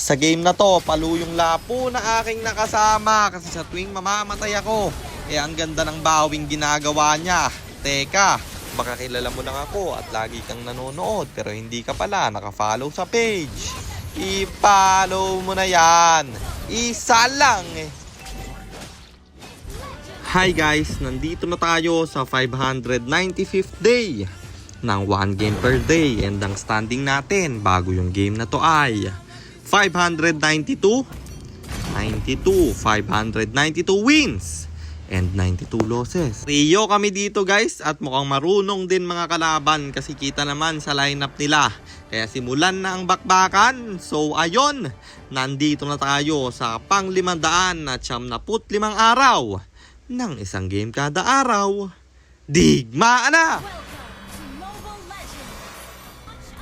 Sa game na to, palo yung lapo na aking nakasama kasi sa tuwing mamamatay ako, ang ganda ng bawing ginagawa niya. Teka, baka kilala mo lang ako at lagi kang nanonood pero hindi ka pala nakafollow sa page. I-follow mo na yan. Isa lang eh. Hi guys, nandito na tayo sa 595th day ng 1 game per day and ang standing natin bago yung game na to ay 592, 92, 592 wins and 92 losses. Rio kami dito guys at mukhang marunong din mga kalaban kasi kita naman sa lineup nila. Kaya simulan na ang bakbakan. So ayon, nandito na tayo sa pang 575 araw ng isang game kada araw. Digmaan na!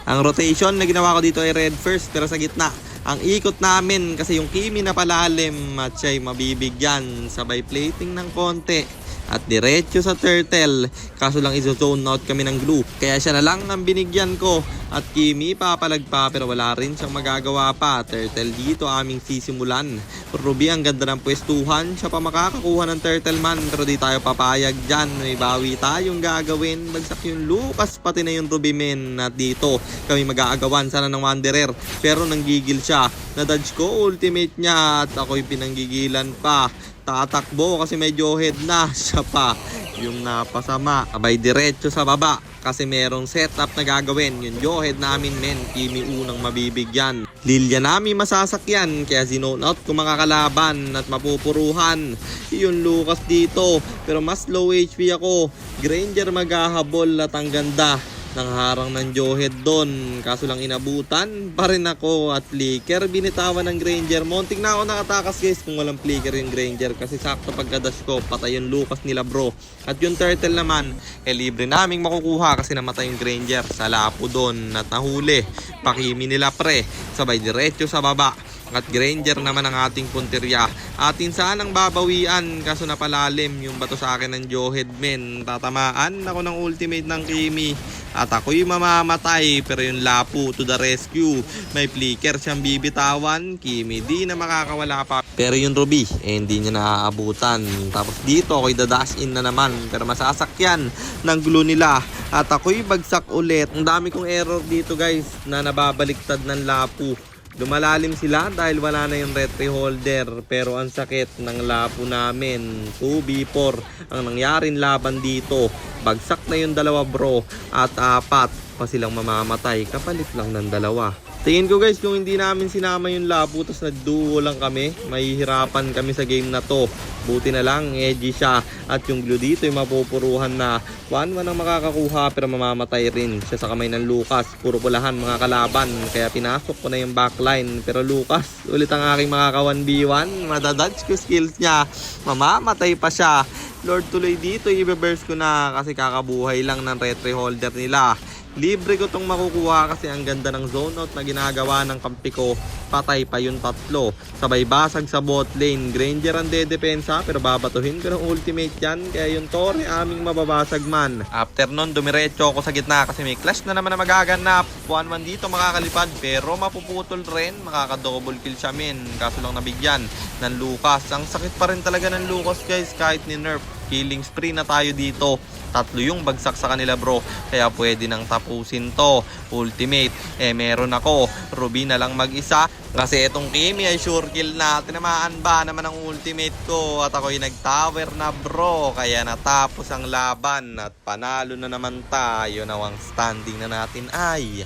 Ang rotation na ginawa ko dito ay red first pero sa gitna. Ang ikot namin kasi yung Kimi na palalim at siya'y mabibigyan sabay plating ng konti at diretso sa turtle. Kaso lang iso-zone out kami ng glue. Kaya siya na lang ang binigyan ko at Kimi papalag pa pero wala rin siyang magagawa pa. Turtle dito aming sisimulan. Ruby ang ganda ng pwestuhan. Siya pa makakakuha ng turtle man pero di tayo papayag dyan. May bawi tayong gagawin. Bagsak yung Lucas pati na yung Ruby men. At dito kami mag-aagawan sana ng Wanderer pero nanggigil siya. Na-dodge ko ultimate niya at ako'y pinanggigilan pa. Tatakbo kasi medyo head na siya pa yung napasama. Abay diretso sa baba kasi merong setup na gagawin. Yung Johead namin men, Kimi unang mabibigyan. Lilia namin masasakyan kaya zone out kung makakalaban at mapupuruhan. Yung Lucas dito pero mas low HP ako. Granger maghahabol at ang ganda nang harang ng Johead doon. Kaso lang inabutan pa rin ako at flicker. Binitawan ng Granger. Monting na ako nakatakas guys kung walang flicker yung Granger. Kasi sakto pagkadash ko, patay yung Lucas nila bro. At yung turtle naman, libre naming makukuha kasi namatay yung Granger sa lapo doon. At nahuli, pakimi nila pre. Sabay diretso sa baba. At Granger naman ang ating punterya. Atin sanang babawian kaso napalalim yung bato sa akin ng Johead men. Tatamaan ako ng ultimate ng Kimi. At ako'y mamamatay pero yung lapo to the rescue. May flicker siyang bibitawan. Kimi di na makakawala pa. Pero yung Ruby hindi niya naaabutan. Tapos dito ako'y dadash in na naman pero masasakyan ng glue nila. At ako'y bagsak ulit. Ang dami kong error dito guys na nababaliktad ng lapo. Lumalalim sila dahil wala na yung retry holder pero ang sakit ng lapo namin. 2v4 ang nangyaring laban dito. Bagsak na yung dalawa bro at 4 pa silang mamamatay kapalit lang ng dalawa. Tingin ko guys kung hindi namin sinama yung lapo tapos nagduo lang kami, mahihirapan kami sa game na to. Buti na lang edgy siya at yung glue dito yung mapupuruhan na 1-1 ang makakakuha pero mamamatay rin siya sa kamay ng Lucas. Puro pulahan mga kalaban kaya pinasok ko na yung backline pero Lucas ulit ang aking makaka 1v1. Madadodge ko skills niya, mamamatay pa siya. Lord tuloy dito i-reverse ko na kasi kakabuhay lang ng retry holder nila. Libre ko tong makukuha kasi ang ganda ng zone out na ginagawa ng kampi ko. Patay pa yung tatlo. Sabay basag sa bot lane. Granger ang dedepensa pero babatuhin ko ng ultimate yan. Kaya yung Torre aming mababasag man. After nun dumiretso ako sa gitna kasi may clash na naman na magaganap. 1-1 dito makakalipad pero mapuputol rin. Makaka-double kill siya men. Kaso lang nabigyan ng Lucas. Ang sakit pa rin talaga ng Lucas guys kahit ni nerf. Killing spree na tayo dito. 3 yung bagsak sa kanila bro. Kaya pwede nang tapusin to. Ultimate. Meron ako. Ruby na lang mag-isa. Kasi itong Kimi ay sure kill na. Tinamaan ba naman ang ultimate ko. At ako'y nag-tower na bro. Kaya natapos ang laban. At panalo na naman tayo. Now ang standing na natin ay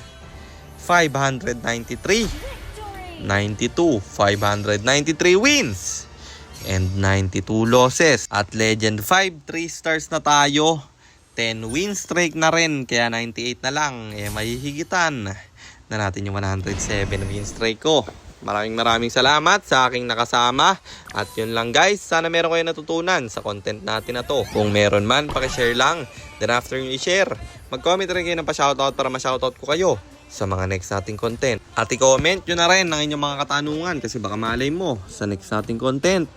593, 92, 593 wins and 92 losses. At Legend 5, 3 stars na tayo. 10 win streak na rin. Kaya 98 na lang. Mahihigitan na natin yung 107 win streak ko. Maraming salamat sa aking nakasama. At yun lang guys. Sana meron kayo natutunan sa content natin na to. Kung meron man, pakishare lang. Then after nyo i-share, mag-comment rin kayo ng pa-shoutout para ma-shoutout ko kayo sa mga next nating content. At i-comment nyo na rin ang inyong mga katanungan kasi baka malay mo sa next nating content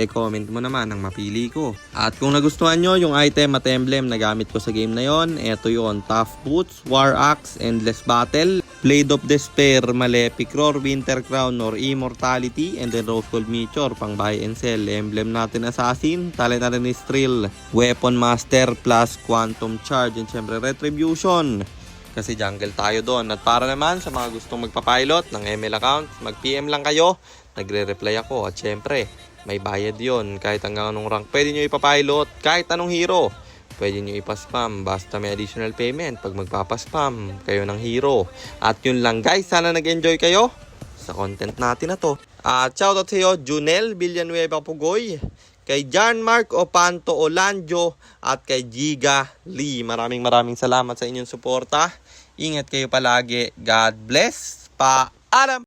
comment mo naman ang mapili ko. At kung nagustuhan nyo yung item at emblem na gamit ko sa game na yon, eto yon: Tough Boots, War Axe, Endless Battle. Blade of Despair, Malefic Roar, Winter Crown, or Immortality, and then Rose Gold Meteor, pang buy and sell. Emblem natin Assassin, talent natin is Thrill, Weapon Master plus Quantum Charge, and syempre Retribution. Kasi jungle tayo doon. At para naman sa mga gustong magpapilot ng ML account, mag-PM lang kayo, nagre-reply ako. At syempre, may bayad yon kahit hanggang anong rank. Pwede nyo ipapilot kahit anong hero. Pwede nyo ipaspam basta may additional payment pag magpapaspam kayo ng hero. At yun lang guys, sana nag-enjoy kayo sa content natin na to. At shoutout sa iyo, Junel Villanueva Pugoy, kay John Mark Opanto Olanjo, at kay Giga Lee. Maraming salamat sa inyong suporta. Ingat kayo palagi. God bless. Paalam!